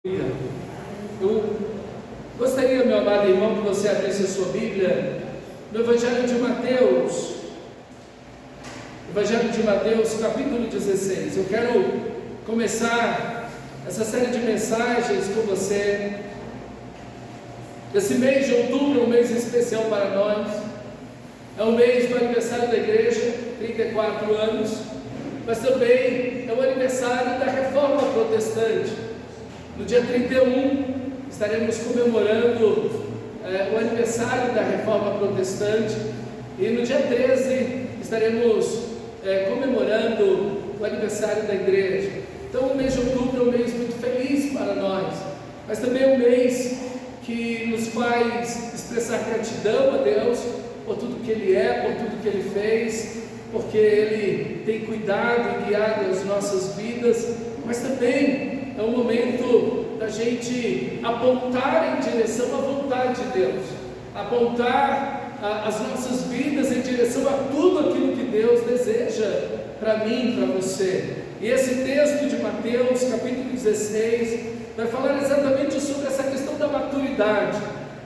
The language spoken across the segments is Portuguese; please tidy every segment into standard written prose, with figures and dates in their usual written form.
Eu gostaria, meu amado irmão, que você abrisse a sua Bíblia no Evangelho de Mateus, capítulo 16. Eu quero começar essa série de mensagens com você. Esse mês de outubro é um mês especial para nós, é o mês do aniversário da igreja, 34 anos, mas também é o aniversário da Reforma Protestante. No dia 31 estaremos comemorando o aniversário da Reforma Protestante, e no dia 13 estaremos comemorando o aniversário da igreja. Então o mês de outubro é um mês muito feliz para nós, mas também é um mês que nos faz expressar gratidão a Deus por tudo que Ele é, por tudo que Ele fez, porque Ele tem cuidado e guiado as nossas vidas, mas também é um momento da gente apontar em direção à vontade de Deus, apontar as nossas vidas em direção a tudo aquilo que Deus deseja para mim, para você. E esse texto de Mateus, capítulo 16, vai falar exatamente sobre essa questão da maturidade.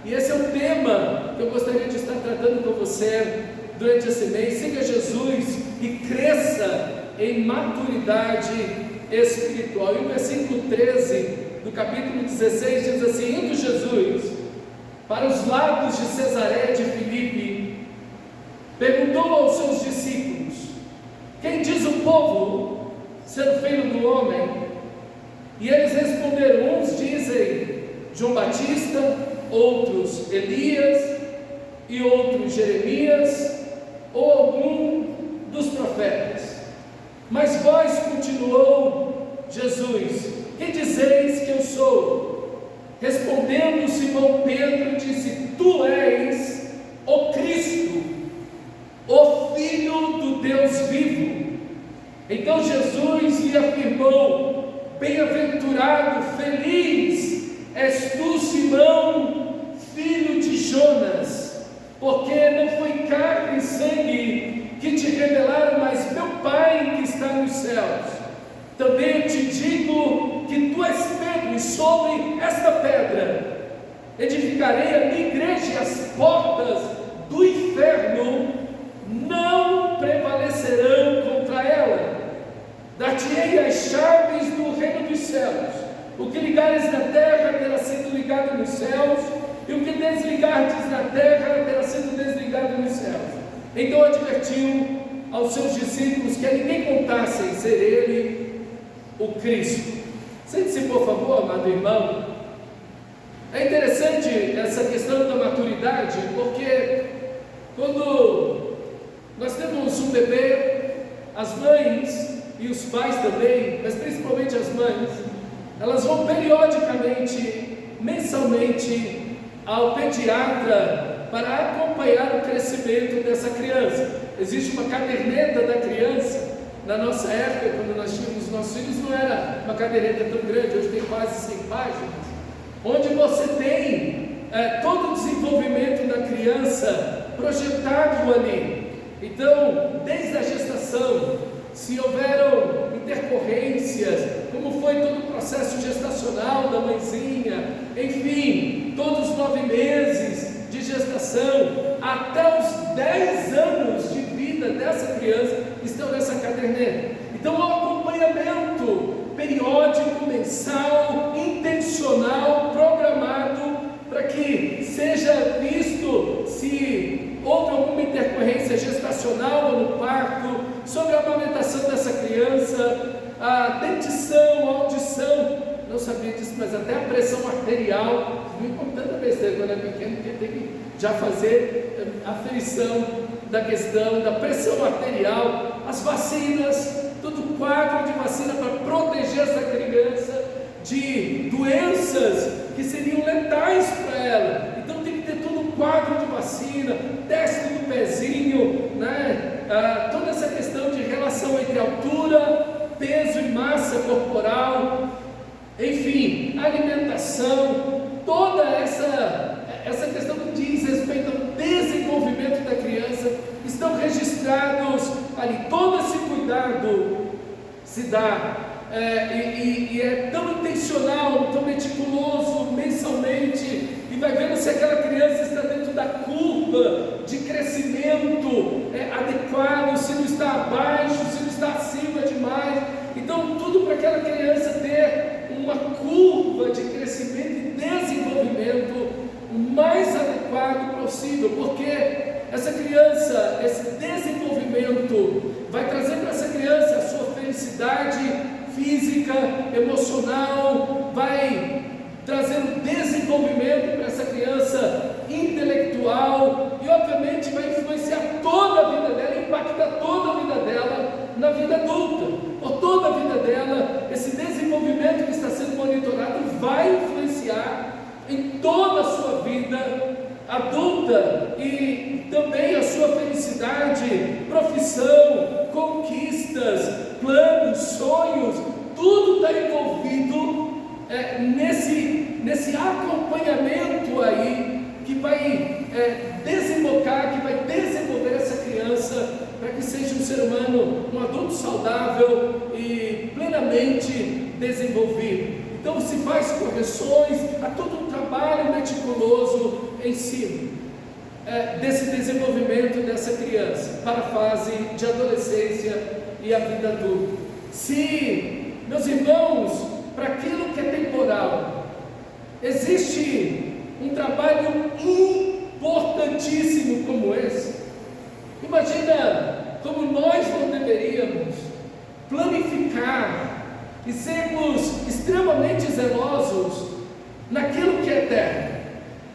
E esse é o tema que eu gostaria de estar tratando com você durante esse mês. Siga Jesus e cresça em maturidade espiritual. E o versículo 13 do capítulo 16 diz assim: indo Jesus para os lados de Cesaré de Filipe, perguntou aos seus discípulos: quem diz o povo ser o filho do homem? E eles responderam: uns dizem João Batista, outros Elias, e outros Jeremias, ou algum dos profetas. Mas vós, continuou Jesus, que dizeis que eu sou? Respondendo Simão Pedro, disse: tu és o Cristo, o Filho do Deus vivo. Então Jesus lhe afirmou: bem-aventurado, feliz és tu, Simão, filho de Jonas, porque não foi carne e sangue que te revelaram, mas meu Pai que está nos céus. Também eu te digo que tu és Pedro, e sobre esta pedra edificarei a minha igreja, e as portas do inferno não prevalecerão contra ela. Dar-te-ei as chaves do reino dos céus. O que ligares na terra terá sido ligado nos céus, e o que desligardes na terra terá sido desligado nos céus. Então advertiu aos seus discípulos que a ninguém contassem ser ele o Cristo. Sente-se, por favor, amado irmão. É interessante essa questão da maturidade, porque quando nós temos um bebê, as mães e os pais também, mas principalmente as mães, elas vão periodicamente, mensalmente, ao pediatra para acompanhar o crescimento dessa criança. Existe uma caderneta da criança. Na nossa época, quando nós tínhamos nossos filhos, não era uma caderneta tão grande, hoje tem quase 100 páginas, onde você tem todo o desenvolvimento da criança projetado ali. Então, desde a gestação, se houveram intercorrências, como foi todo o processo gestacional da mãezinha, enfim, todos os 9 meses de gestação, até os 10 anos de vida dessa criança estão nessa caderneta. Então, o acompanhamento periódico, mensal, intencional, programado, para que seja visto se houve alguma intercorrência gestacional ou no parto, sobre a amamentação dessa criança, a dentição, a audição. Não sabia disso, mas até a pressão arterial. Me conta tanta besteira quando é pequeno, que tem que já fazer a aferição da questão da pressão arterial, as vacinas, todo o quadro de vacina para proteger essa criança de doenças que seriam letais para ela. Então tem que ter todo um quadro de vacina, teste do pezinho, né? Toda essa questão de relação entre altura, peso e massa corporal, enfim, alimentação, toda essa questão que diz respeito ao desenvolvimento da criança, estão registrados ali. Todo esse cuidado se dá, e é tão intencional, tão meticuloso, da curva de crescimento adequado, se não está abaixo, se não está acima demais. Então, tudo para aquela criança ter uma curva de crescimento e desenvolvimento o mais adequado possível, porque essa criança, esse desenvolvimento vai trazer para essa criança a sua felicidade física, emocional, vai trazer um desenvolvimento para essa criança intelectual e obviamente vai influenciar toda a vida dela, impactar toda a vida dela na vida adulta. Por toda a vida dela, esse desenvolvimento que está sendo monitorado vai influenciar em toda a sua vida adulta e também a sua felicidade, profissão, conquistas, planos, sonhos, tudo está envolvido nesse acompanhamento aí que vai desembocar, que vai desenvolver essa criança para que seja um ser humano, um adulto saudável e plenamente desenvolvido. Então se faz correções, há todo um trabalho meticuloso em cima desse desenvolvimento dessa criança para a fase de adolescência e a vida adulta. Se, meus irmãos, para aquilo que é temporal, existe um trabalho importantíssimo como esse, imagina como nós não deveríamos planificar e sermos extremamente zelosos naquilo que é eterno.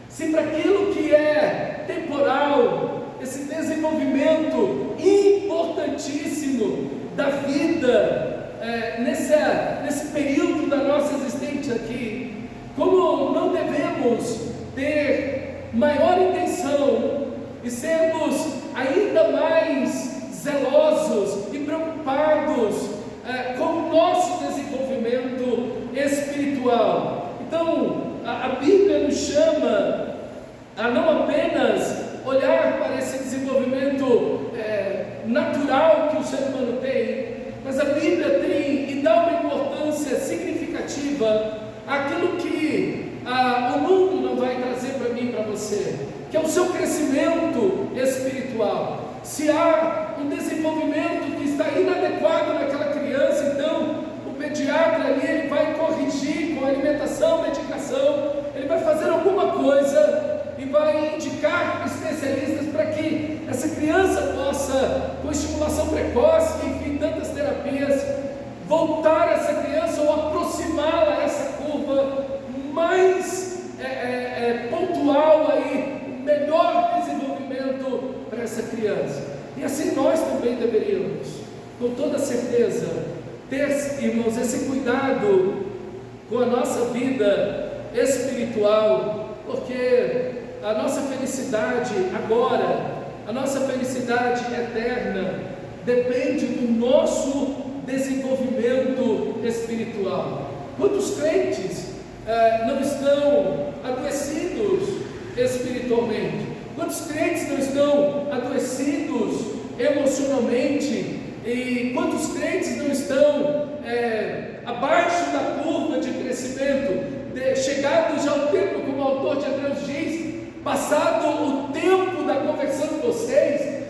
Se para aquilo que é temporal, esse desenvolvimento importantíssimo da vida, nesse período da nossa existência aqui, como não devemos ter maior intenção e sermos ainda mais zelosos e preocupados com o nosso desenvolvimento espiritual. Então, a Bíblia nos chama a não apenas olhar para esse desenvolvimento natural que o ser humano tem, mas a Bíblia tem e dá uma importância significativa àquilo que o mundo não vai trazer para mim e para você, que é o seu crescimento espiritual. Se há um desenvolvimento que está inadequado naquela criança, então o pediatra ali, ele vai corrigir com alimentação, medicação, ele vai fazer alguma coisa e vai indicar especialistas para que essa criança possa, com estimulação precoce, enfim, tantas terapias, voltar essa criança ou aproximá-la a essa curva mais pontual aí, melhor desenvolvimento para essa criança. E assim nós também deveríamos, com toda certeza, ter, irmãos, esse cuidado com a nossa vida espiritual, porque a nossa felicidade agora, a nossa felicidade eterna, depende do nosso desenvolvimento espiritual. Quantos crentes não estão adoecidos espiritualmente? Quantos crentes não estão adoecidos emocionalmente? E quantos crentes não estão abaixo da curva de crescimento, chegados já ao tempo, como o autor de Hebreus diz, passado o tempo da conversão de vocês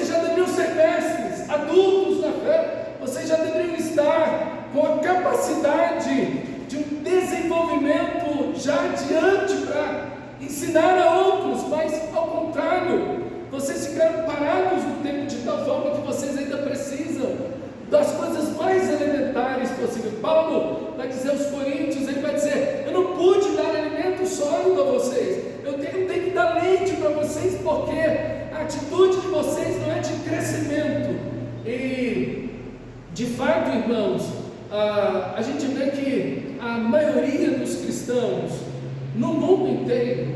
já deveriam ser mestres, adultos na fé, vocês já deveriam estar com a capacidade de um desenvolvimento já adiante para ensinar a outros, mas ao contrário, vocês ficaram parados no tempo de tal forma que vocês ainda precisam das coisas mais elementares possíveis. Paulo vai dizer aos Coríntios, ele vai dizer: eu não pude dar alimento sólido a vocês, eu tenho que dar leite para vocês, porque a atitude de vocês não é de crescimento. E de fato, irmãos, a gente vê que a maioria dos cristãos no mundo inteiro,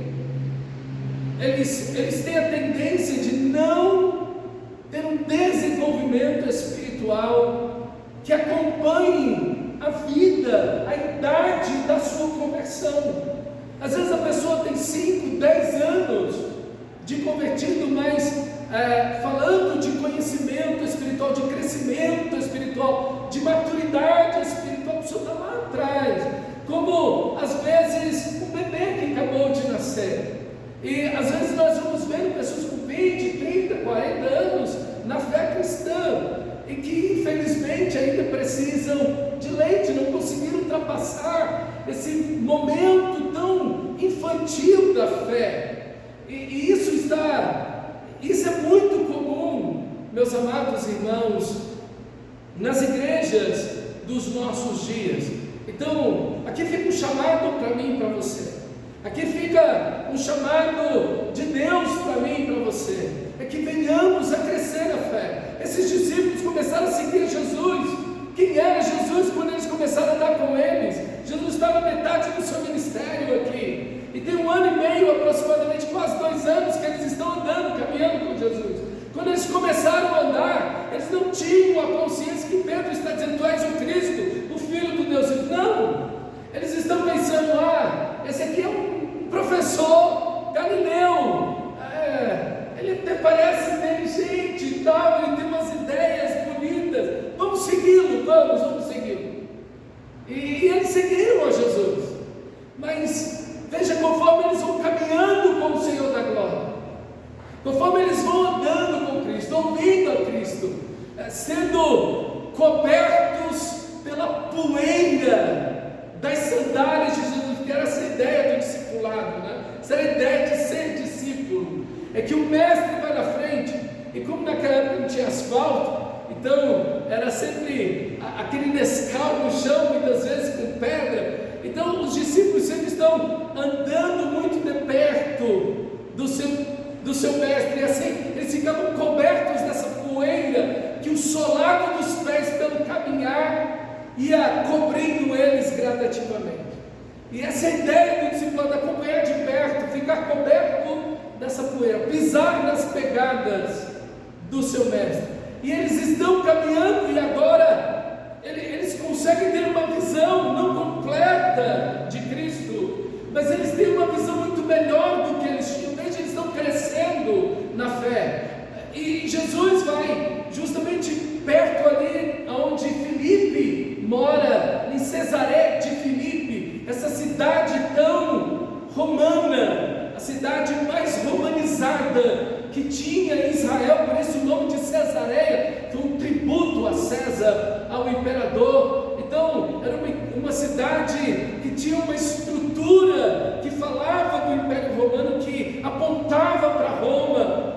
eles têm a tendência de não ter um desenvolvimento espiritual que acompanhe a vida, a idade da sua conversão. Às vezes a pessoa tem 5, 10 anos de convertido, mas falando de conhecimento espiritual, de crescimento espiritual, de maturidade espiritual, a pessoa está lá atrás, como às vezes um bebê que acabou de nascer. E às vezes nós vamos vendo pessoas com 20, 30, 40 anos na fé cristã, e que infelizmente ainda precisam de leite, não conseguiram ultrapassar esse momento tão infantil da fé. E isso é muito comum, meus amados irmãos, nas igrejas dos nossos dias. Então, aqui fica um chamado para mim e para você. Aqui fica um chamado de Deus para mim e para você. É que venhamos a crescer na fé. Esses discípulos começaram a seguir Jesus. Quem era Jesus quando eles começaram a andar com eles? Jesus estava na metade do seu ministério aqui. E tem 1 ano e meio, aproximadamente, quase 2 anos, que eles estão andando, caminhando com Jesus. Quando eles começaram a andar, eles não tinham a consciência que Pedro está dizendo: tu és o Cristo, o Filho do Deus vivo. Não! Eles estão pensando: esse aqui é um professor galileu, ele até parece inteligente e tal, ele tem umas ideias bonitas, vamos segui-lo, vamos segui-lo. E eles seguiram a Jesus, mas veja, conforme eles vão caminhando com o Senhor da glória, conforme eles vão andando com Cristo, ouvindo a Cristo, sendo cobertos pela poeira das sandálias de Jesus, que era essa ideia do discipulado, né? Essa era a ideia de ser discípulo, é que o mestre vai na frente, e como naquela época não tinha asfalto, então era sempre aquele nescal no chão, muitas vezes com pedra. Então os discípulos sempre estão andando muito de perto do seu mestre, e assim eles ficavam cobertos dessa poeira que o solado dos pés pelo caminhar ia cobrindo eles gradativamente. E essa é a ideia do discipulado, acompanhar de perto, ficar coberto dessa poeira, pisar nas pegadas do seu mestre. E eles estão caminhando, e agora eles conseguem ter uma visão não completa de Cristo, mas eles têm uma visão muito melhor do que eles tinham. Veja, eles estão crescendo na fé. E Jesus vai justamente perto ali onde Filipe mora, em Cesareia de Filipe, essa cidade tão romana, a cidade mais romanizada que tinha em Israel. Por isso o nome de Cesareia foi um tributo a César, ao imperador. Então era uma cidade que tinha uma estrutura que falava do Império Romano, que apontava para Roma,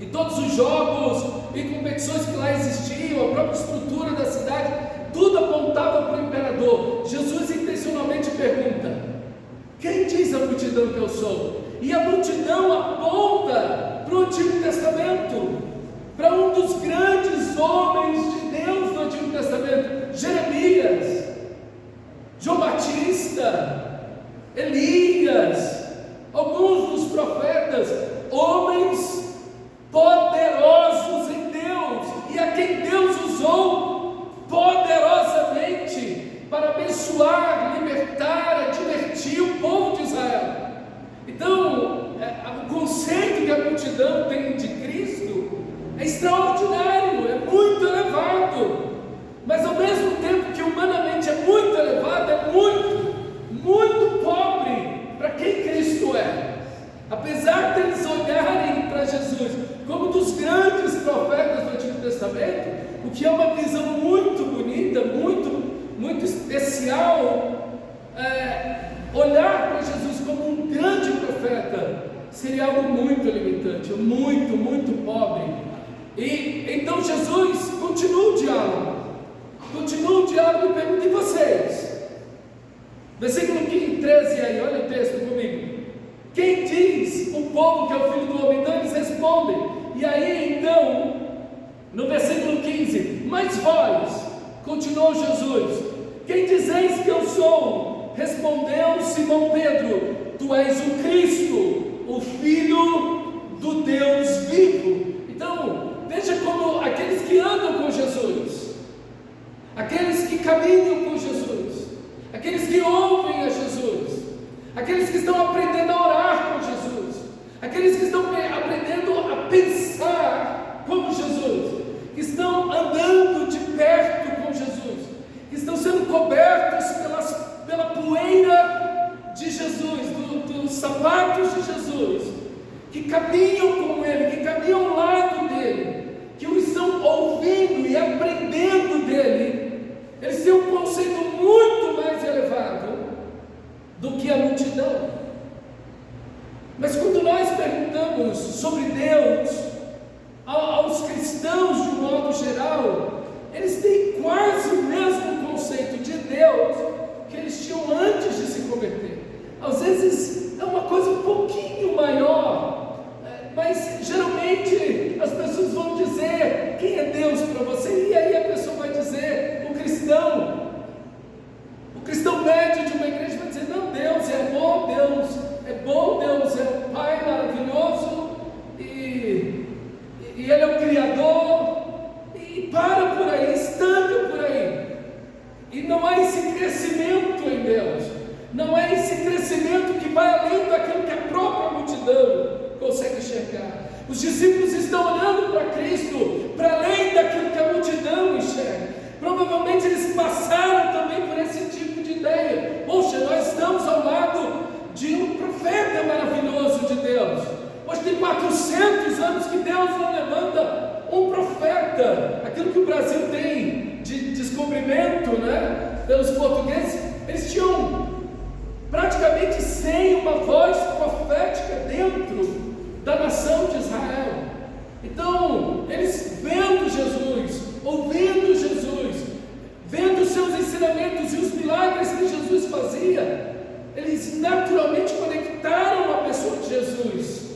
e todos os jogos e competições que lá existiam, a própria estrutura da cidade, tudo apontava para o imperador. Jesus intencionalmente pergunta: quem diz a multidão que eu sou? E a multidão aponta para o Antigo Testamento, para um dos grandes homens de Deus do Antigo Testamento: Jeremias, João Batista, Elias, alguns dos profetas, homens poderosos em Deus, e a quem Deus usou poderosamente para abençoar, libertar, advertir o povo de Israel. Então, o conceito que a multidão tem de Cristo é extraordinário, é muito elevado, mas ao mesmo tempo que humanamente é muito elevado, é muito, muito pobre para quem Cristo é. Apesar deles olharem para Jesus como dos grandes profetas do Antigo Testamento, o que é uma visão muito bonita, muito especial, olhar para Jesus como um grande profeta seria algo muito limitante, muito pobre. E então Jesus continua o diálogo e pergunta: e vocês? Versículo 13 aí, olha o texto comigo. Quem diz o povo que é o Filho do Homem? Então eles respondem. E aí então, no versículo 15: mas vós, continuou Jesus, quem dizeis que eu sou? Respondeu Simão Pedro: tu és o Cristo, o Filho do Deus vivo. Então, veja como aqueles que andam com Jesus, aqueles que caminham com Jesus, aqueles que ouvem a Jesus, aqueles que estão aprendendo a orar com Jesus, aqueles que estão aprendendo a pensar como Jesus, que estão andando de perto com Jesus, que estão sendo cobertos pela poeira de Jesus, dos sapatos de Jesus, que caminham com Ele, que caminham ao lado dEle, que o estão ouvindo e aprendendo dEle, eles têm um conceito muito mais elevado do que a multidão. Mas quando nós perguntamos sobre Deus aos cristãos de um modo geral, eles têm quase o mesmo conceito de Deus que eles tinham antes de se converter. Às vezes é uma coisa um pouquinho maior, mas geralmente as pessoas vão dizer: quem é Deus para você? E aí a pessoa vai dizer: o cristão médio de uma igreja vai dizer: não, Deus é amor, Deus é bom, Deus é um Pai maravilhoso, e Ele é o Criador, e para por aí, estanca por aí. E não há esse crescimento em Deus, não é esse crescimento que vai além daquilo que a própria multidão consegue enxergar. Os discípulos estão olhando para Cristo, para além daquilo que a multidão enxerga. Provavelmente eles passaram também por esse tipo de ideia: poxa, nós estamos ao lado de um profeta maravilhoso de Deus. Hoje tem 400 anos que Deus não levanta um profeta. Aquilo que o Brasil tem de descobrimento, pelos portugueses, eles tinham praticamente sem uma voz profética dentro da nação de Israel. Então, eles vendo Jesus, ouvindo Jesus, vendo os seus ensinamentos e os milagres que Jesus fazia, eles naturalmente conectaram a pessoa de Jesus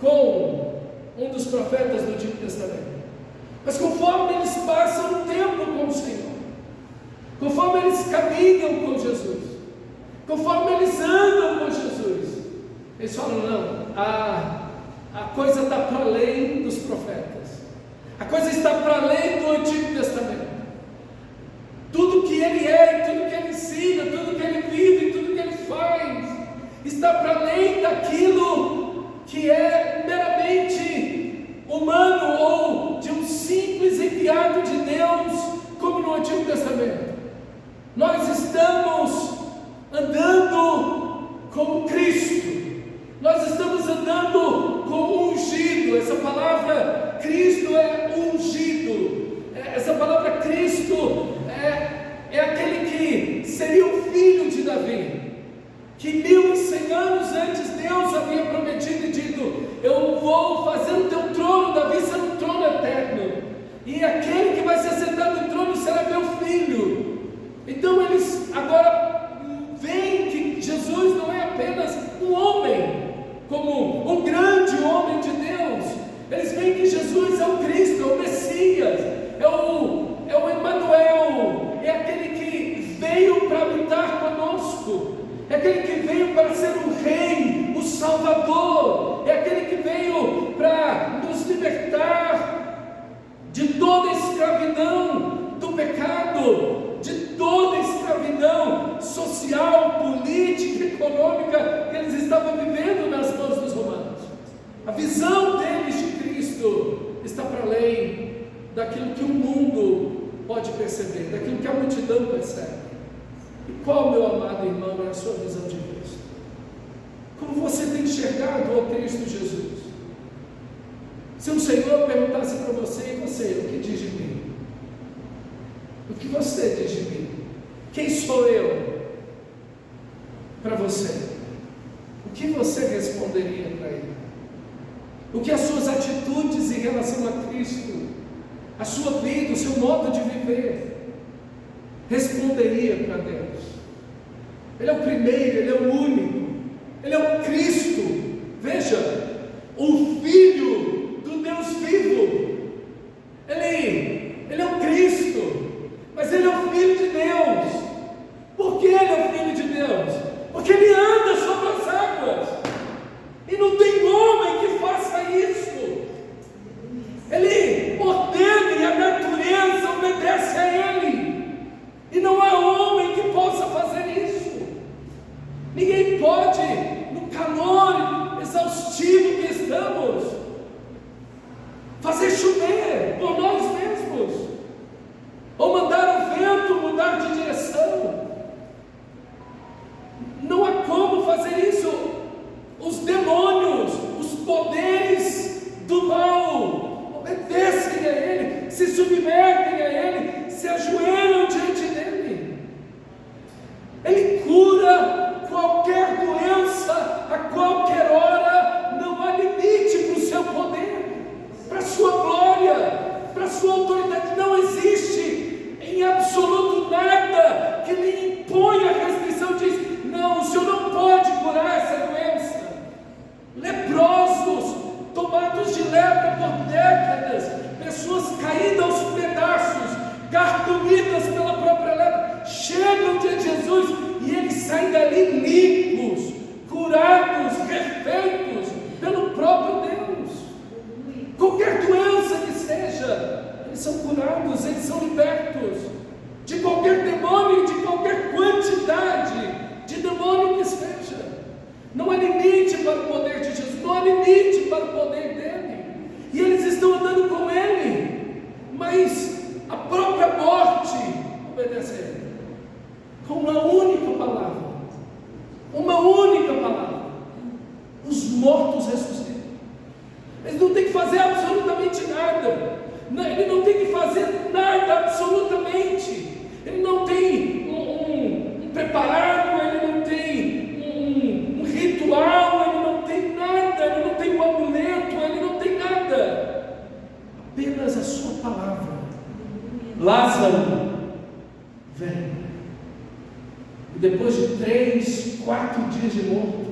com um dos profetas do Antigo Testamento. Mas conforme eles passam o tempo com o Senhor, conforme eles caminham com Jesus, conforme eles andam com Jesus, eles falam: não, a coisa está para além dos profetas, a coisa está para além do Antigo Testamento. Tudo que Ele é, e tudo que Ele ensina, tudo que Ele vive, tudo que Ele faz, está para além daquilo que é meramente humano ou de um simples enviado de Deus, como no Antigo Testamento. Nós estamos andando com Cristo, nós estamos andando com o ungido. Essa palavra Cristo é ungido, essa palavra Cristo é aquele que seria o filho de Davi, que 1100 anos antes Deus havia prometido e dito: eu vou fazer o teu trono, Davi, ser um trono eterno, e aquele que vai se assentar no trono será meu filho. Então eles agora veem que Jesus não é apenas um homem, como um grande homem de Deus. Eles veem que Jesus é o Cristo, é o Messias, é o Emanuel, é aquele que veio para habitar conosco, é aquele que veio para ser o Rei, o Salvador, é aquele que veio para nos libertar de toda a escravidão do pecado, de toda a escravidão social, política, econômica que eles estavam vivendo nas mãos dos romanos. A visão deles de Cristo está para além daquilo que o mundo pode perceber, daquilo que a multidão percebe. E qual, meu amado irmão, é a sua visão de Cristo? Como você tem enxergado o Cristo Jesus? Se o Senhor perguntasse para você: e você, o que diz de mim? O que você diz de mim? Quem sou eu para você? O que você responderia para Ele? O que as suas atitudes em relação a Cristo, a sua vida, o seu modo de viver, responderia para Deus? Ele é o primeiro, Ele é o único, Ele é o Cristo. Veja, o Filho do Deus vivo. Ele é o Cristo, mas Ele é o Filho de Deus. Por que Ele é o Filho de Deus? Porque Ele anda sobre as águas, e não tem homem que faça isso. Ele ordena e a natureza obedece a Ele, e não há homem que possa fazer isso. Ninguém pode, no calor exaustivo que estamos, fazer chover por nós mesmos, ou mandar o vento mudar de direção. Não há como fazer isso. Os demônios, os poderes do mal obedecem a Ele, se submetem a Ele, se ajoelham diante dEle. Ele cura qualquer doença, a qualquer hora. Não há limite para o seu poder, para a sua glória, para a sua autoridade. Não existe em absoluto nada que lhe imponha a restrição. Diz: não, o Senhor não pode curar essa doença. Leprosos, tomados de lepra por décadas, pessoas caídas aos pedaços, carcomidas pela própria lepra, chegam diante de Jesus e eles saem dali limpos, curados, refeitos pelo próprio Deus. Qualquer doença que seja, eles são curados, eles são libertos de qualquer demônio, de qualquer quantidade de demônio que seja. Não há limite para o poder de Jesus, não há limite para o poder dele. E eles estão andando com ele, mas a própria morte obedece a ele. Com uma única palavra, uma única palavra, os mortos ressuscitam. Eles não têm que fazer absolutamente nada. Ele não tem que fazer nada absolutamente. Ele não tem um preparado, ele não tem um ritual, ele não tem nada, ele não tem um amuleto, ele não tem nada. Apenas a sua palavra. Lázaro, vem. E depois de 3, 4 dias de morto,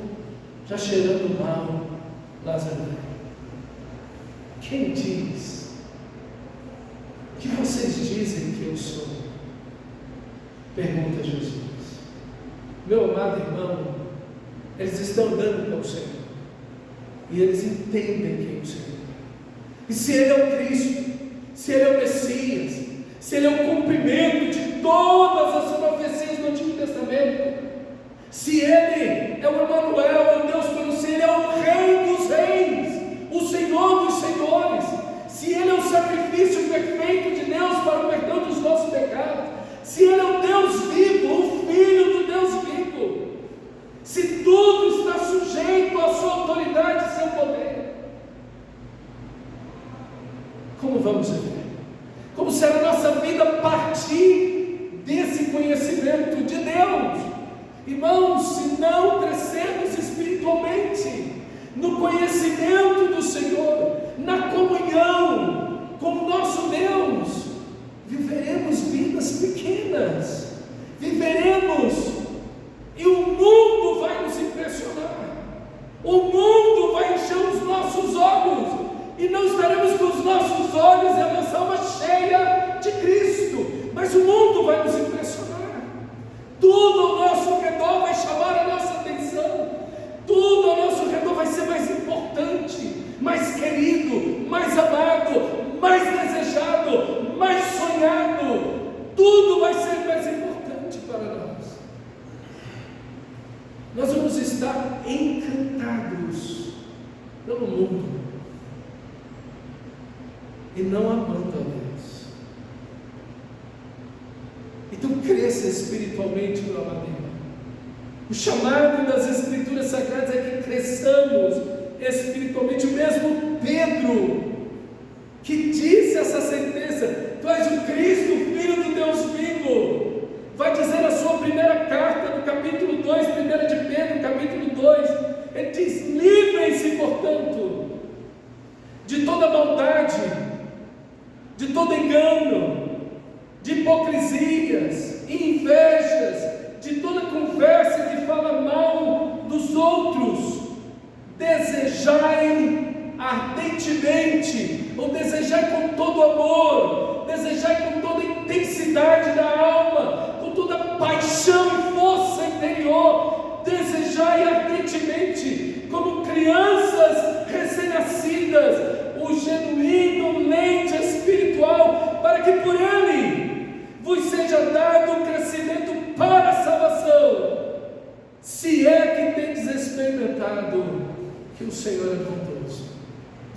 já cheirando mal, Lázaro vem. Quem diz? O que vocês dizem que eu sou? Pergunta Jesus. Meu amado irmão, eles estão andando com o Senhor, e eles entendem quem é o Senhor. E se Ele é o Cristo, se Ele é o Messias, se Ele é o cumprimento de todas as profecias do Antigo Testamento, se Ele é o Emanuel, é o Deus conosco, se Ele é o Rei dos Reis, o Senhor dos Senhores, se Ele é o sacrifício perfeito de Deus para o perdão dos nossos pecados, se Ele é o Deus vivo, o Filho do Deus vivo, se tudo está sujeito à sua autoridade e seu poder, como vamos viver? Como será a nossa vida a partir desse conhecimento de Deus? Irmãos, se não crescermos espiritualmente no conhecimento do Senhor, na comunhão com o nosso Deus, viveremos vidas pequenas, viveremos, e o mundo vai nos impressionar, o mundo vai encher os nossos olhos, e não estaremos com os nossos olhos e a nossa alma cheia de Cristo, mas o mundo vai nos impressionar. Tudo ao nosso redor vai chamar a nossa atenção, tudo ao nosso redor vai ser mais importante, mais querido, mais amado, mais desejado, mais sonhado. Tudo vai ser mais importante para nós. Nós vamos estar encantados pelo mundo e não amando a Deus. Então cresça espiritualmente, meu amado irmão. O chamado das Escrituras Sagradas é que cresçamos espiritualmente. O mesmo Pedro, que disse essa sentença: tu és o Cristo, o Filho do Deus vivo, vai dizer na sua primeira carta, no capítulo 2, 1 de Pedro, capítulo 2, ele diz: livrem-se, portanto, de toda maldade, de todo engano, de hipocrisias, invejas, de toda conversa que fala mal dos outros. Desejai ardentemente, ou desejai com todo amor, desejai com toda intensidade da alma, com toda paixão e força interior, desejai ardentemente, como crianças recém-nascidas, o genuíno leite espiritual, para que por ele vos seja dado o crescimento para a salvação, se é que tendes experimentado que o Senhor é bondoso.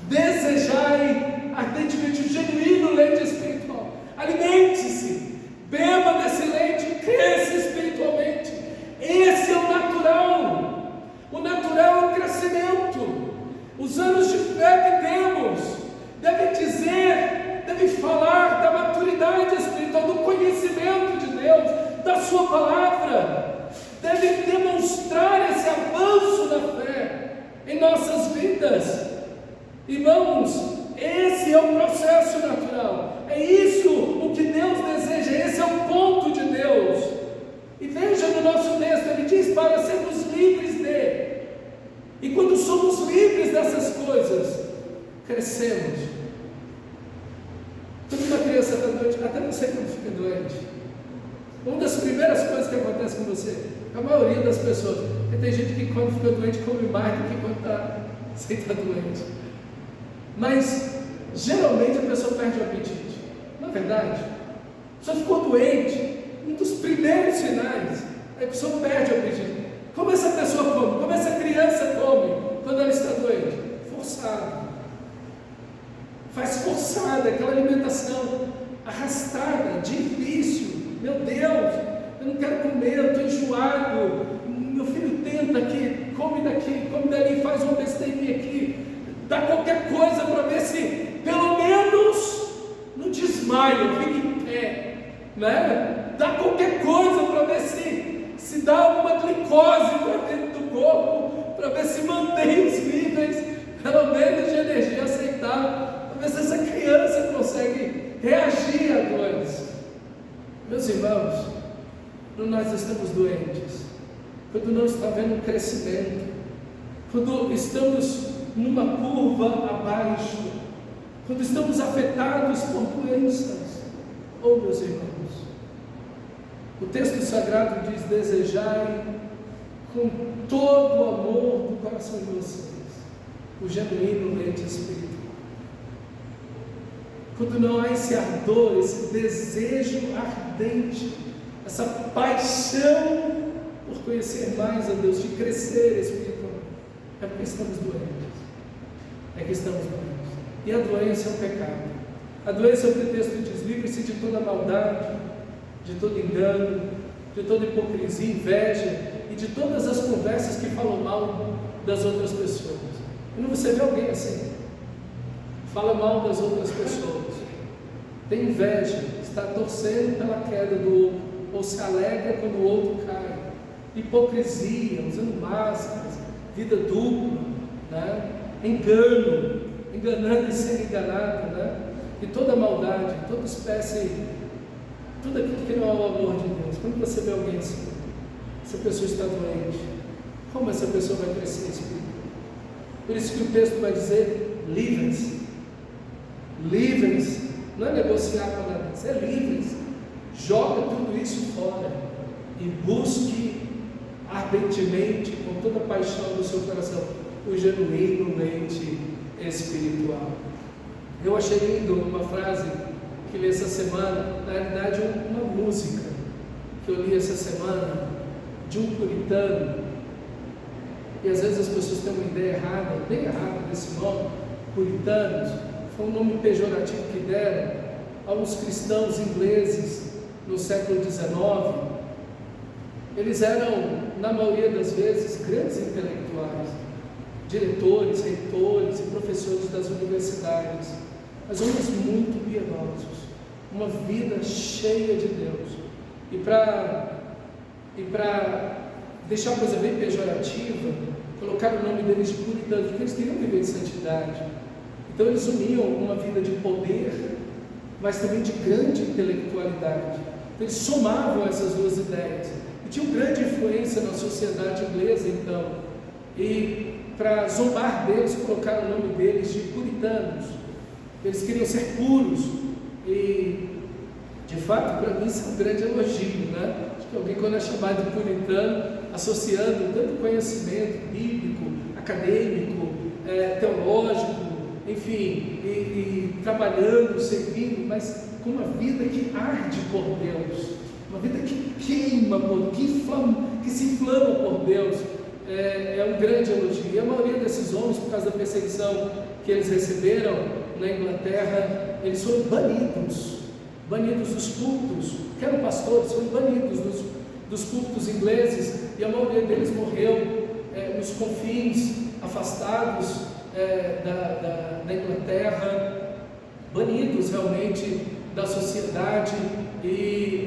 Desejai ardentemente o genuíno leite espiritual. Alimente-se, beba desse leite, cresça espiritualmente. Esse é o natural. O natural é o crescimento. Os anos palavra deve demonstrar esse avanço na fé em nossas vidas. Irmãos, esse é o processo natural, é isso o que Deus deseja, esse é o ponto de Deus. E veja no nosso texto, ele diz para sermos livres de. E quando somos livres dessas coisas, crescemos. Quando uma criança está doente, até não sei quando fica doente, uma das primeiras coisas que acontece com você, a maioria das pessoas, porque tem gente que quando fica doente come mais do que quando está sem estar doente. Mas geralmente a pessoa perde o apetite. Não é verdade? A pessoa ficou doente, um dos primeiros sinais, a pessoa perde o apetite. Como essa pessoa come? Como essa criança come quando ela está doente? Forçado. Faz forçada, aquela alimentação arrastada, difícil. Meu Deus, eu não quero comer, eu estou enjoado. Meu filho tenta aqui, come dali, faz uma besteirinha aqui, dá qualquer coisa para ver se pelo menos não desmaia, fica em pé, né? Dá qualquer coisa para ver se dá alguma glicose para dentro do corpo, para ver se mantém os níveis, pelo menos de energia aceitável, para ver se essa criança consegue reagir a dores. Meus irmãos, quando nós estamos doentes, quando não está havendo um crescimento, quando estamos numa curva abaixo, quando estamos afetados por doenças, meus irmãos, o texto sagrado diz: desejai com todo o amor do coração de vocês o genuíno leite espiritual. Quando não há esse ardor, esse desejo ardente, essa paixão por conhecer mais a Deus, de crescer espiritualmente, é porque estamos doentes. É que estamos doentes. E a doença é um pecado. A doença é o pretexto diz: livre-se de toda maldade, de todo engano, de toda hipocrisia, inveja e de todas as conversas que falam mal das outras pessoas. Quando você vê alguém assim, fala mal das outras pessoas, tem inveja, está torcendo pela queda do outro, ou se alegra quando o outro cai, hipocrisia, usando máscaras, vida dupla, né? Engano, enganando e sendo enganado, né? E toda maldade, toda espécie, tudo aquilo que não é o amor de Deus. Quando você vê alguém assim, essa pessoa está doente, como essa pessoa vai crescer espiritualmente? Por isso que o texto vai dizer: livrem-se. Livrem-se, não é negociar com nada, é livre-se. Joga tudo isso fora e busque ardentemente, com toda a paixão do seu coração, o genuíno leite espiritual. Eu achei lindo uma frase que li essa semana, na realidade uma música que eu li essa semana, de um puritano, e às vezes as pessoas têm uma ideia errada, bem errada desse nome, puritanos. Foi um nome pejorativo que deram aos cristãos ingleses no século XIX. Eles eram, na maioria das vezes, grandes intelectuais, diretores, reitores e professores das universidades, mas homens muito piedosos, uma vida cheia de Deus. E para deixar a coisa bem pejorativa, colocaram o nome deles de puritanos, porque eles queriam viver em santidade. Então eles uniam uma vida de poder, mas também de grande intelectualidade. Então, eles somavam essas duas ideias e tinham grande influência na sociedade inglesa. Então, e para zombar deles, colocaram o nome deles de puritanos. Eles queriam ser puros e, de fato, para mim isso é um grande elogio, né? Acho que alguém, quando é chamado de puritano, associando tanto conhecimento bíblico, acadêmico, teológico, enfim, e trabalhando, servindo, mas com uma vida que arde por Deus, uma vida que queima por Deus, que se inflama por Deus, é um grande elogio. E a maioria desses homens, por causa da perseguição que eles receberam na Inglaterra, eles foram banidos dos cultos, que eram pastores, foram banidos dos cultos ingleses, e a maioria deles morreu nos confins, afastados da Inglaterra, banidos realmente da sociedade,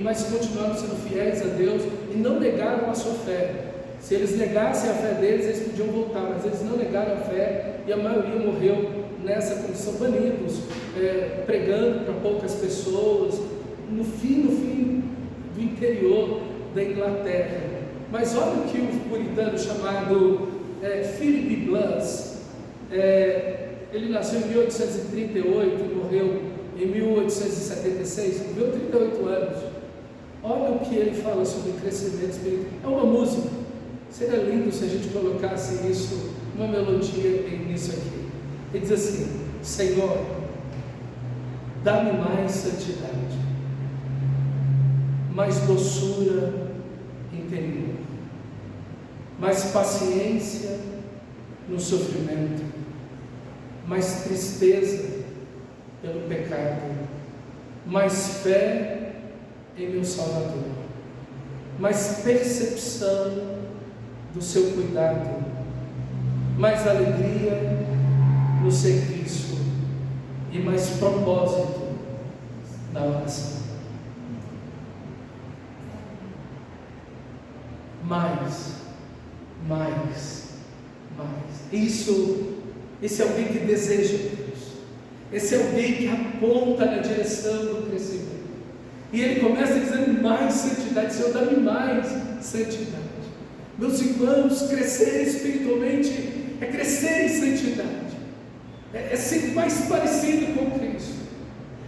mas continuaram sendo fiéis a Deus e não negaram a sua fé. Se eles negassem a fé deles, eles podiam voltar, mas eles não negaram a fé e a maioria morreu nessa condição, banidos, pregando para poucas pessoas, no fim do interior da Inglaterra. Mas olha o que o puritano chamado Philip Bliss, ele nasceu em 1838 e morreu em 1876, viveu 38 anos. Olha o que ele fala sobre crescimento espiritual. É uma música, seria lindo se a gente colocasse isso, uma melodia nisso aqui. Ele diz assim: Senhor, dá-me mais santidade, mais doçura interior, mais paciência no sofrimento, mais tristeza pelo pecado, mais fé em meu Salvador, mais percepção do seu cuidado, mais alegria no serviço e mais propósito na oração. Mais. Esse é alguém que deseja Deus. Esse é alguém que aponta na direção do crescimento. E ele começa dizendo: mais santidade. Senhor, dá-me mais santidade. Meus irmãos, crescer espiritualmente é crescer em santidade. É ser mais parecido com Cristo.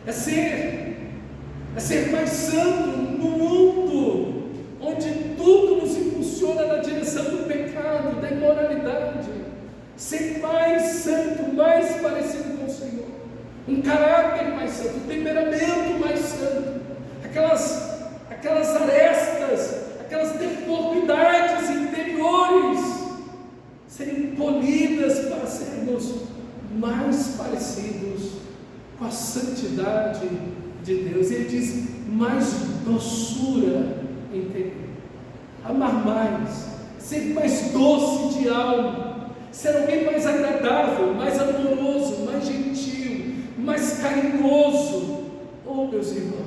É ser mais santo no mundo onde tudo nos impulsiona na direção do pecado, da imoralidade. Ser mais santo, mais parecido com o Senhor. Um caráter mais santo, um temperamento mais santo. Aquelas arestas, aquelas deformidades interiores serem polidas para sermos mais parecidos com a santidade de Deus. Ele diz: mais doçura interior, amar mais, ser mais doce de alma, ser alguém mais agradável, mais amoroso, mais gentil, mais carinhoso. Oh, meus irmãos,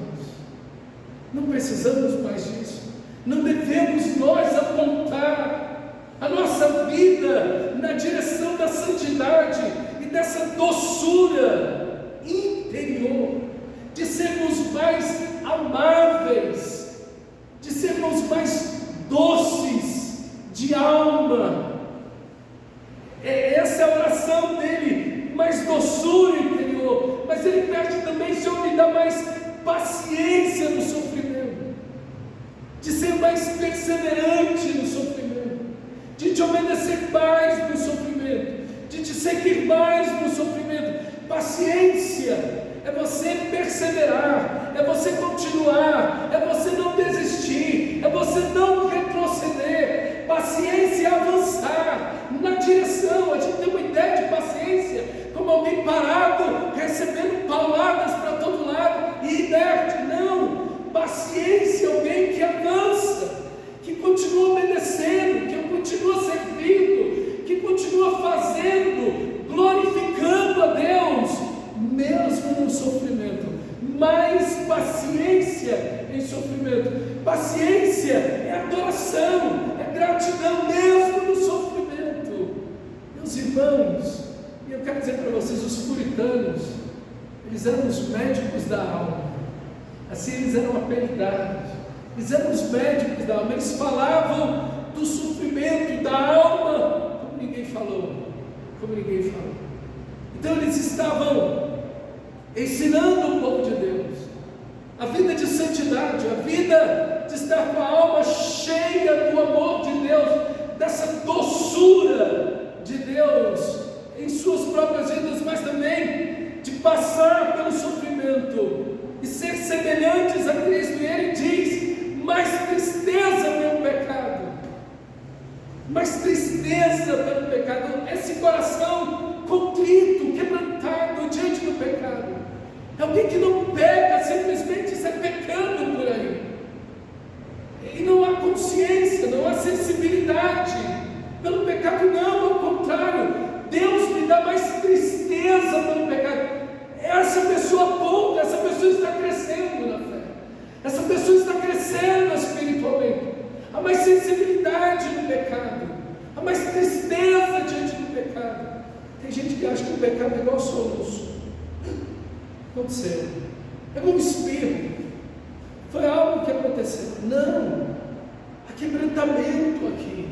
não precisamos mais disso. Não devemos nós apontar a nossa vida na direção da santidade e dessa doçura interior, de sermos mais amáveis, de sermos mais doces de alma. Essa é a oração dele, mais doçura interior. Mas ele pede também: Senhor, me dá mais paciência no sofrimento, de ser mais perseverante no sofrimento, de te obedecer mais no sofrimento, de te seguir mais no sofrimento. Paciência é você perseverar, é você continuar, é você não desistir, é você não retroceder. Paciência é avançar na direção. A gente tem uma ideia de paciência como alguém parado, recebendo pauladas para todo lado e inerte. Não, paciência é alguém que avança, que continua obedecendo, que continua servindo, que continua fazendo, glorificando a Deus, mesmo no sofrimento. Mais paciência em sofrimento. Paciência é adoração, é gratidão mesmo no sofrimento. Meus irmãos, e eu quero dizer para vocês, os puritanos, eles eram os médicos da alma. Assim eles eram apelidados. Eles eram os médicos da alma. Eles falavam do sofrimento da alma como ninguém falou. Então eles estavam ensinando o povo de Deus a vida de santidade, a vida de estar com a alma cheia do amor de Deus, dessa doçura de Deus em suas próprias vidas, mas também de passar pelo sofrimento e ser semelhantes a Cristo. E ele diz: mais tristeza pelo pecado, mais tristeza pelo pecado. Esse coração contrito, quebrantado diante do pecado, é alguém que não peca simplesmente sai pecando por aí, e não há consciência, não há sensibilidade pelo pecado. Não, ao contrário, Deus me dá mais tristeza pelo pecado. Essa pessoa aponta, essa pessoa está crescendo. o pecado é igual soluço. Aconteceu. É como um espirro. Foi algo que aconteceu. Não. Há quebrantamento aqui.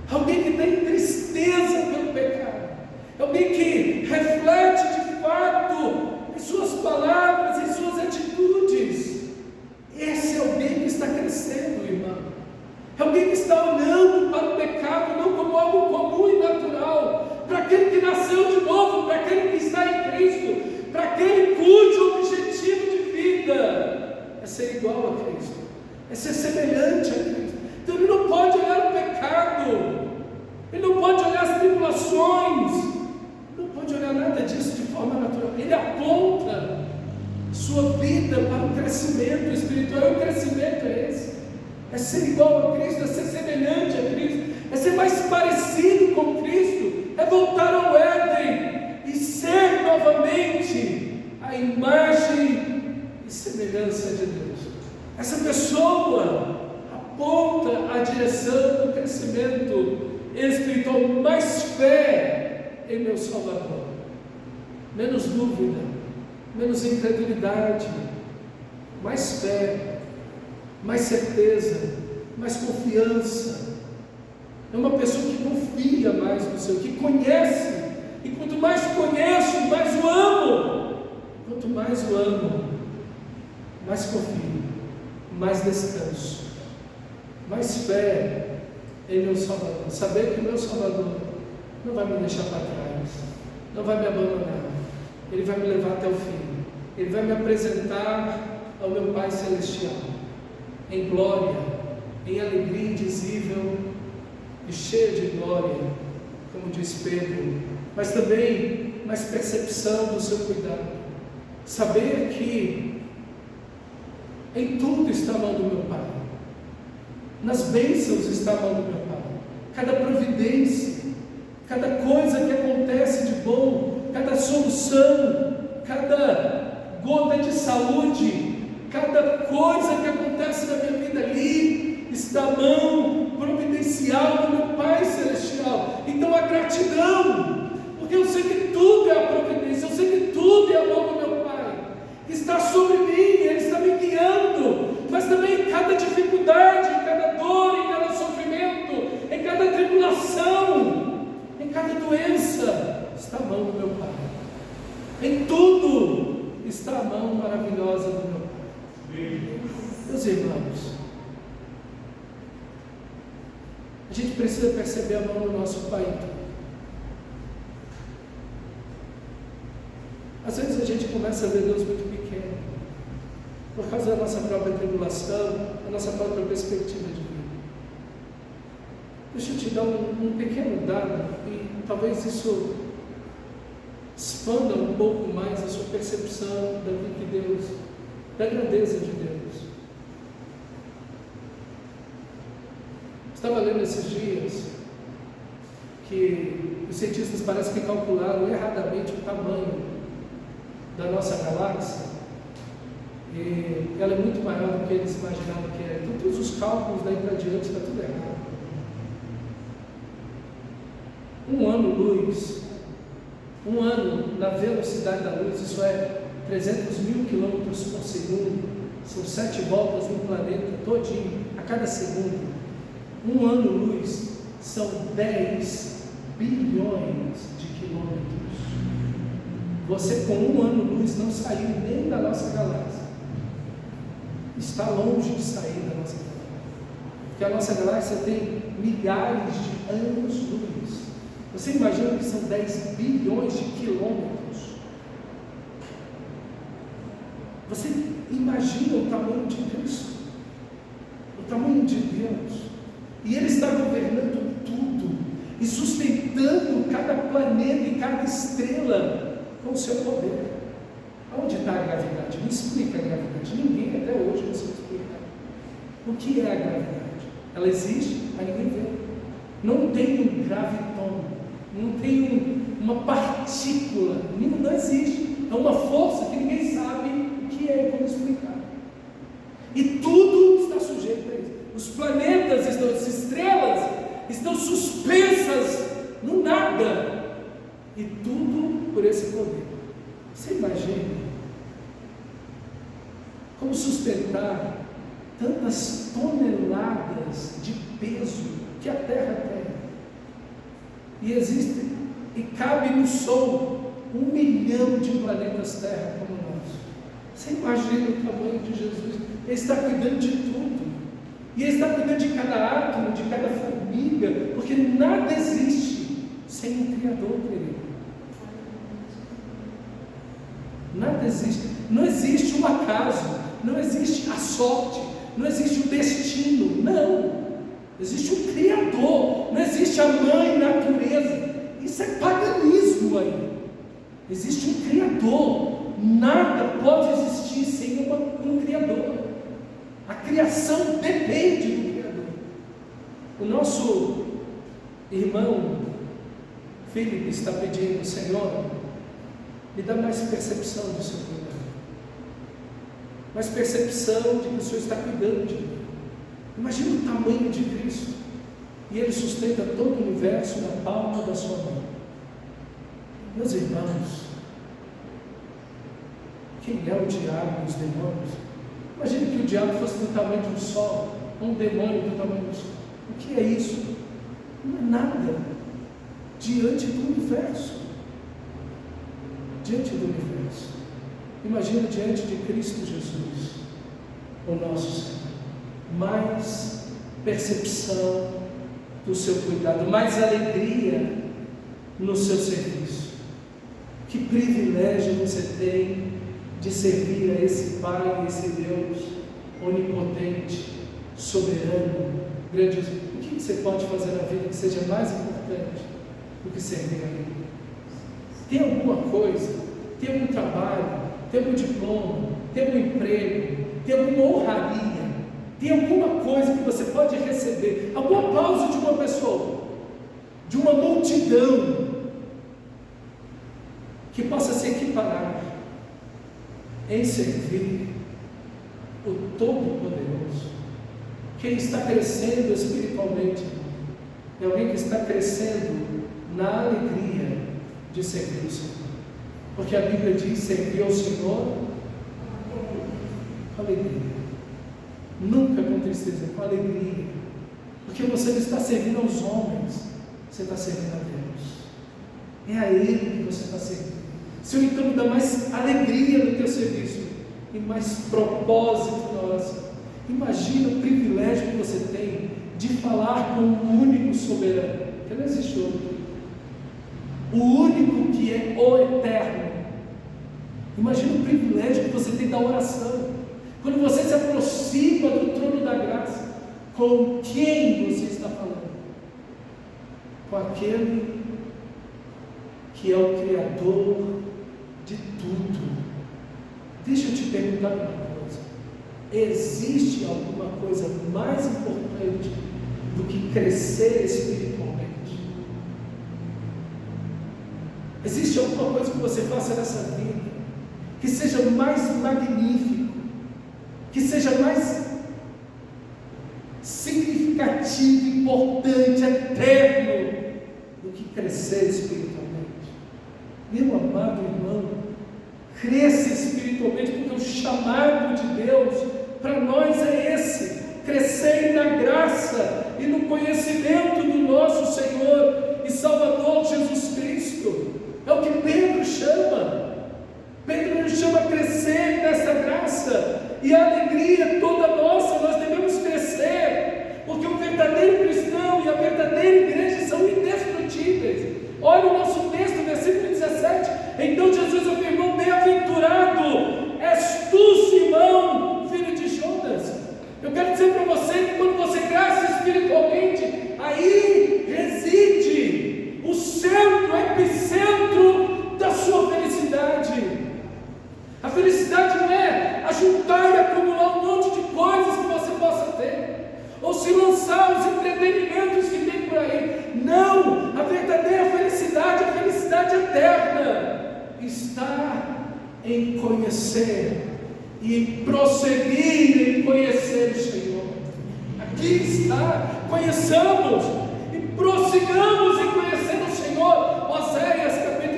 Alguém que tem tristeza pelo pecado. Alguém que reflete de fato em suas palavras, em suas atitudes. Esse é alguém que está crescendo, irmão. É alguém que está olhando para o pecado não como algo comum e natural, para aquele que nasceu de novo, para aquele que está em Cristo, para aquele cujo objetivo de vida é ser igual a Cristo, é ser semelhante a Cristo. Então ele não pode olhar o pecado, ele não pode olhar as tribulações, não pode olhar nada disso de forma natural. Ele aponta sua vida para o crescimento espiritual. E o crescimento é esse: é ser igual a Cristo, é ser semelhante a Cristo, é ser mais parecido com Cristo, é voltar ao Éden e ser novamente a imagem e semelhança de Deus. Essa pessoa aponta a direção do crescimento espiritual. Mais fé em meu Salvador, menos dúvida, menos incredulidade, mais fé, mais certeza, mais confiança. É uma pessoa que confia mais no Senhor, que conhece, e quanto mais conheço, mais o amo. Quanto mais o amo, mais confio, mais descanso, mais fé em meu Salvador. Saber que o meu Salvador não vai me deixar para trás, não vai me abandonar, Ele vai me levar até o fim, Ele vai me apresentar ao meu Pai Celestial, em glória, em alegria indizível e cheia de glória, como diz Pedro, mas também mais percepção do seu cuidado. Saber que em tudo está a mão do meu Pai, nas bênçãos está a mão do meu Pai, cada providência, cada coisa que acontece de bom, cada solução, cada gota de saúde, cada coisa que acontece na minha vida, ali está a mão providencial do meu Pai Celestial. Então a gratidão, porque eu sei que tudo é a providência, eu sei que tudo é a mão do meu Pai, que está sobre mim, Ele está me guiando, mas também em cada dificuldade, em cada dor, em cada sofrimento, em cada tribulação, em cada doença, está a mão do meu Pai. Em tudo está a mão maravilhosa do meu Pai. Meus irmãos, a gente precisa perceber a mão do nosso Pai. Às vezes a gente começa a ver Deus muito pequeno, por causa da nossa própria tribulação, da nossa própria perspectiva de vida. Deixa eu te dar um pequeno dado, e talvez isso expanda um pouco mais a sua percepção de Deus, da grandeza de Deus. Estava lendo esses dias que os cientistas parecem que calcularam erradamente o tamanho da nossa galáxia, e ela é muito maior do que eles imaginavam que era. Então todos os cálculos daí para diante está tudo errado. Um ano-luz, um ano na velocidade da luz, isso é 300 mil quilômetros por segundo, são 7 voltas no planeta todinho, a cada segundo. Um ano-luz são 10 bilhões de quilômetros. Você com um ano-luz não saiu nem da nossa galáxia, está longe de sair da nossa galáxia, porque a nossa galáxia tem milhares de anos-luz. Você imagina que são 10 bilhões de quilômetros? Você imagina o tamanho de Cristo, o tamanho de Deus, e Ele está governando tudo, e sustentando cada planeta e cada estrela com o seu poder. Onde está a gravidade? Me explica a gravidade. Ninguém até hoje não sabe explicar. O que é a gravidade? Ela existe, mas ninguém vê. Não tem um graviton, não tem uma partícula, não existe. É uma força que ninguém sabe o que é e como explicar. E tudo está sujeito a isso. Os planetas, as estrelas estão suspensas no nada. E tudo por esse poder. Você imagina como sustentar tantas toneladas de peso que a Terra tem? E existe, e cabe no Sol 1 milhão de planetas Terra como o nosso. Você imagina o tamanho de Jesus? Ele está cuidando de tudo. E Ele está cuidando de cada átomo, de cada formiga, porque nada existe sem um Criador, querido. Nada existe. Não existe um acaso, não existe a sorte, não existe o destino, não. Existe um Criador, não existe a mãe natureza. Isso é paganismo aí. Existe um Criador. Nada pode existir sem um Criador. A criação depende do Criador. O nosso irmão Felipe está pedindo: Senhor, me dá mais percepção do seu cuidado, mais percepção de que o Senhor está cuidando de mim. Imagina o tamanho de Cristo, e Ele sustenta todo o universo na palma da sua mão. Meus irmãos, quem é o diabo e os demônios? Imagine que o diabo fosse do tamanho de um sol, um demônio do tamanho do sol. O que é isso? Não é nada diante do universo. Diante do universo. Imagina diante de Cristo Jesus, o nosso Senhor. Mais percepção do seu cuidado, mais alegria no seu serviço. Que privilégio você tem de servir a esse Pai, esse Deus onipotente, soberano, grandioso. O que você pode fazer na vida que seja mais importante do que servir a Ele? Tem alguma coisa, tem algum trabalho, tem algum diploma, tem algum emprego, tem alguma honraria, tem alguma coisa que você pode receber, algum aplauso de uma pessoa, de uma multidão, que possa se equiparar em servir o Todo-Poderoso? Quem está crescendo espiritualmente é alguém que está crescendo na alegria de servir o Senhor, porque a Bíblia diz: servir ao Senhor com alegria, nunca com tristeza, com alegria, porque você não está servindo aos homens, você está servindo a Deus. É a Ele que você está servindo. Senhor, então dá mais alegria no teu serviço e mais propósito na oração. Imagina o privilégio que você tem de falar com o único soberano, que não existe outro, o único que é o eterno. Imagina o privilégio que você tem da oração, quando você se aproxima do trono da graça. Com quem você está falando? Com aquele que é o Criador de tudo. Deixa eu te perguntar uma coisa: existe alguma coisa mais importante do que crescer espiritualmente? Existe alguma coisa que você faça nessa vida que seja mais magnífico, que seja mais significativo, importante, eterno do que crescer espiritualmente? Meu amado irmão, cresça espiritualmente, porque o chamado de Deus para nós é esse: crescer na graça e no conhecimento do nosso Senhor e Salvador Jesus Cristo. É o que Pedro chama. Pedro nos chama a crescer nessa graça, e a alegria é toda nossa. Nós devemos crescer, porque o verdadeiro cristão e a verdadeira igreja são indestrutíveis. Olha o nosso texto, versículo 17. Então Jesus afirmou: bem-aventurado és tu, Simão, filho de Jonas. Eu quero dizer para você que quando você cresce espiritualmente, aí reside o centro, o epicentro da sua felicidade. A felicidade não é ajuntar e acumular um monte de coisas que você possa ter, ou se lançar os entretenimentos que tem por aí. Não, a verdadeira felicidade, a felicidade eterna, está em conhecer e em prosseguir em conhecer o Senhor. Aqui está: conheçamos e prossigamos em conhecer o Senhor. Oséias capítulo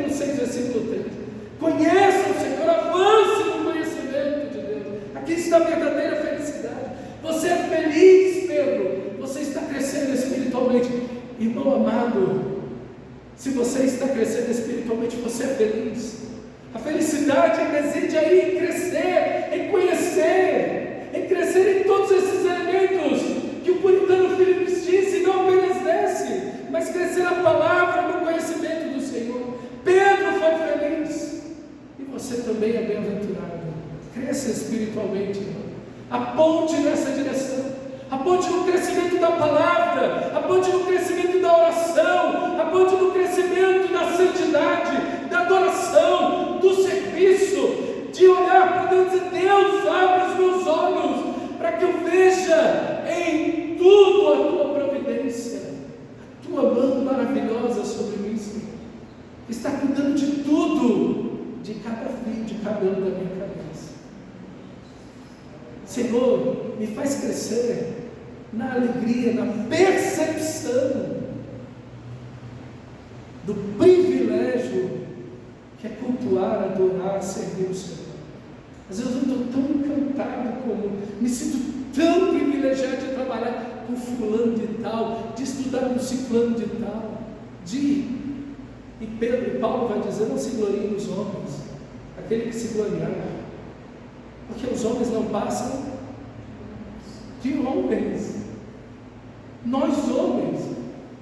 amado, se você está crescendo espiritualmente, você é feliz. A felicidade reside aí em crescer, em conhecer, em crescer em todos esses elementos que o puritano Phillips disse, não apenas nesse, mas crescer na palavra, no conhecimento do Senhor. Pedro foi feliz, e você também é bem-aventurado. Cresça espiritualmente, irmão. Aponte nessa direção, aponte no crescimento da palavra, aponte no crescimento da oração, aponte no crescimento da santidade, da adoração, do serviço, de olhar para Deus e dizer: Deus, abre os meus olhos, para que eu veja em tudo a tua providência, a tua mão maravilhosa sobre mim, Senhor, está cuidando de tudo, de cada fio, de cabelo da minha cabeça. Senhor, me faz crescer na alegria, na percepção do privilégio que é cultuar, adorar, servir o Senhor. Às vezes eu estou tão encantado, me sinto tão privilegiado de trabalhar com fulano de tal, de estudar com ciclano de tal, e Pedro e Paulo vai dizer: não se gloriem nos homens, aquele que se gloriar, porque os homens não passam de homens. Nós homens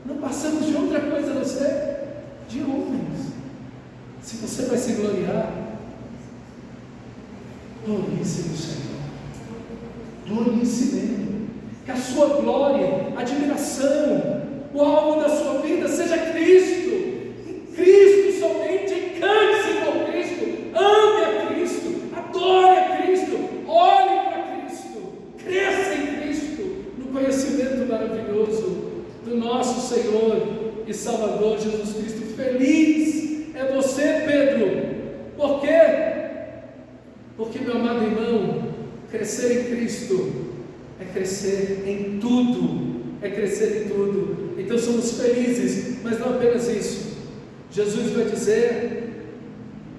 não passamos de outra coisa a não ser de homens. Se você vai se gloriar, glorice no Senhor, glorice nele, que a sua glória, admiração, o alvo da sua vida seja Cristo, e Cristo somente. Cante-se por Cristo, ame a Cristo, adore a Cristo, olhe para Cristo, cresça em Cristo, no conhecimento maravilhoso do nosso Senhor e Salvador Jesus Cristo. Feliz é você, Pedro. Por quê? Porque, meu amado irmão, crescer em Cristo é crescer em tudo, é crescer em tudo. Então somos felizes, mas não apenas isso. Jesus vai dizer: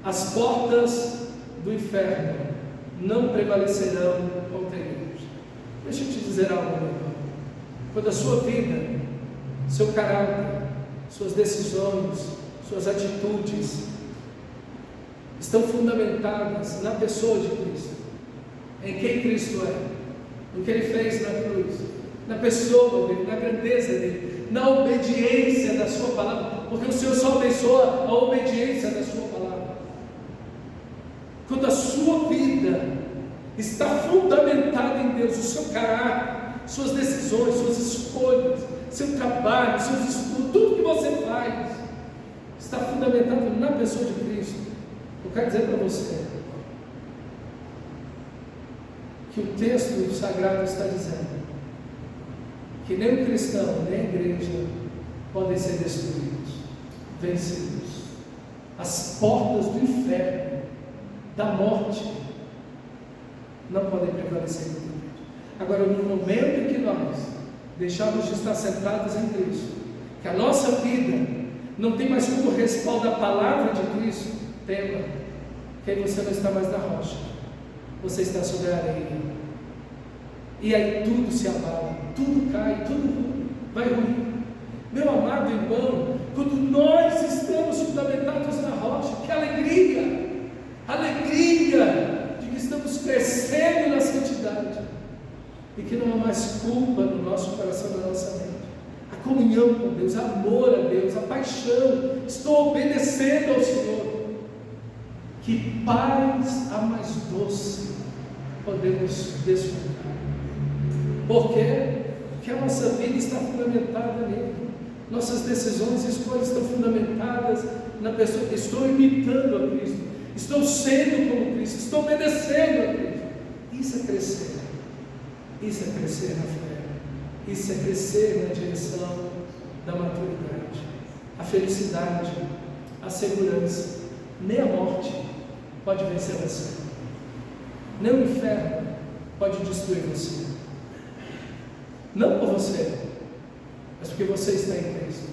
as portas do inferno não prevalecerão contra eles. Deixa eu te dizer algo, meu irmão. Quando a sua vida, seu caráter, suas decisões, suas atitudes estão fundamentadas na pessoa de Cristo, em quem Cristo é, no que Ele fez na cruz, na pessoa dele, na grandeza dele, na obediência da sua palavra, porque o Senhor só abençoa a obediência da sua palavra. Quando a sua vida está fundamentada em Deus, o seu caráter, suas decisões, suas escolhas, seu trabalho, seus estudos, tudo que você faz está fundamentado na pessoa de Cristo. Eu quero dizer para você que o texto sagrado está dizendo que nem o cristão, nem a igreja podem ser destruídos, vencidos. As portas do inferno, da morte, não podem prevalecer contra Deus. Agora, no momento em que nós deixarmos de estar sentados em Cristo, que a nossa vida não tem mais como respaldo a palavra de Cristo, tema que aí você não está mais na rocha, você está sobre a areia, e aí tudo se abala, tudo cai, tudo vai ruir. Meu amado irmão, quando nós estamos fundamentados na rocha, que alegria de que estamos crescendo na santidade, e que não há mais culpa no nosso coração, na nossa mente. A comunhão com Deus, amor a Deus, a paixão, estou obedecendo ao Senhor. Que paz a mais doce podemos desfrutar. Por quê? Porque a nossa vida está fundamentada nele. Nossas decisões e escolhas estão fundamentadas na pessoa. Estou imitando a Cristo, estou sendo como Cristo, estou obedecendo a Cristo. Isso é crescer. Isso é crescer na fé. Isso é crescer na direção da maturidade. A felicidade, a segurança, nem a morte pode vencer você, nem o inferno pode destruir você. Não por você, mas porque você está em Cristo.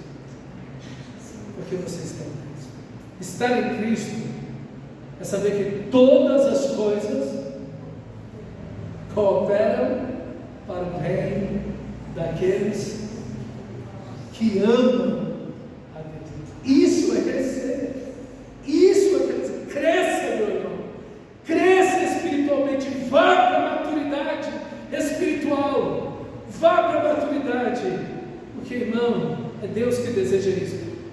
Porque você está em Cristo. Estar em Cristo é saber que todas as coisas cooperam para o reino daqueles que amam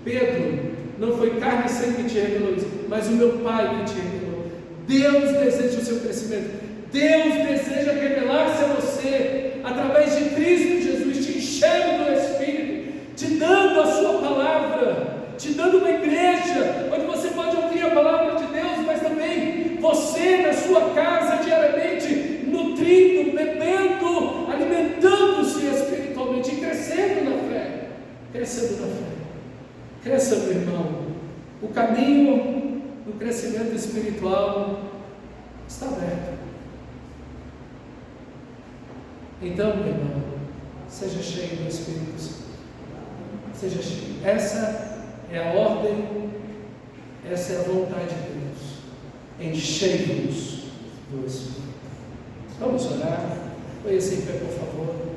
Pedro, não foi carne e sangue que te revelou isso, mas o meu Pai que te revelou. Deus deseja o seu crescimento. Deus deseja revelar-se a você através de Cristo Jesus, te enchendo do Espírito, te dando a sua palavra, te dando uma igreja onde você pode ouvir a palavra de Deus, mas também você na sua casa diariamente, nutrindo, bebendo, alimentando-se espiritualmente e crescendo na fé. Crescendo na fé. Cresça, meu irmão. O caminho do crescimento espiritual está aberto. Então, meu irmão, seja cheio do Espírito Santo. Seja cheio. Essa é a ordem, essa é a vontade de Deus. Enchei-vos do Espírito. Vamos orar. Põe-se em pé, por favor.